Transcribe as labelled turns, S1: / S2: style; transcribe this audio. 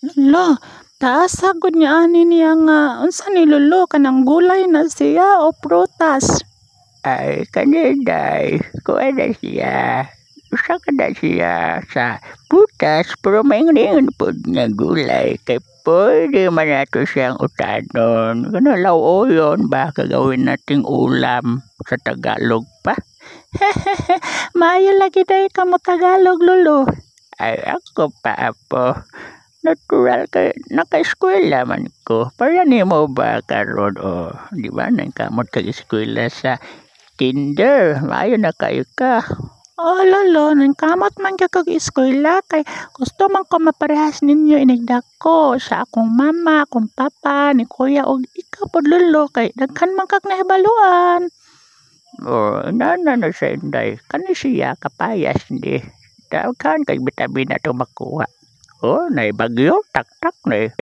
S1: Lo, taas sagod niya ani niya nga unsa ni Lolo kanang gulay na siya o prutas?
S2: Ay, kaniday, kuha na siya. Usa ka na siya sa putas, pero maingon-ingon po nga gulay. Kay pwede man nato siyang utanon. Ano, lauoyon ba kagawin nating ulam sa Tagalog pa?
S1: Maayo lagi day ka mo Tagalog, Lolo.
S2: Ay, ako pa po. Natural kay naka-eskwela man ko. Para nimo ba karon o di ba nang kamot kag eskwela sa kinder. Maayo na kayo ka.
S1: Oh, Lolo, nang kamot man ka kag eskwela kay gusto man ko maparehas ninyo inigdako sa akong mama, akong papa, ni kuya og ikaw pod Lolo kay daghan man kag nahibaluan.
S2: O nana na sa inday. Kani siya kapayas di. Daghan kay bitamina to makuha. Oh, naibagyo, tak-tak na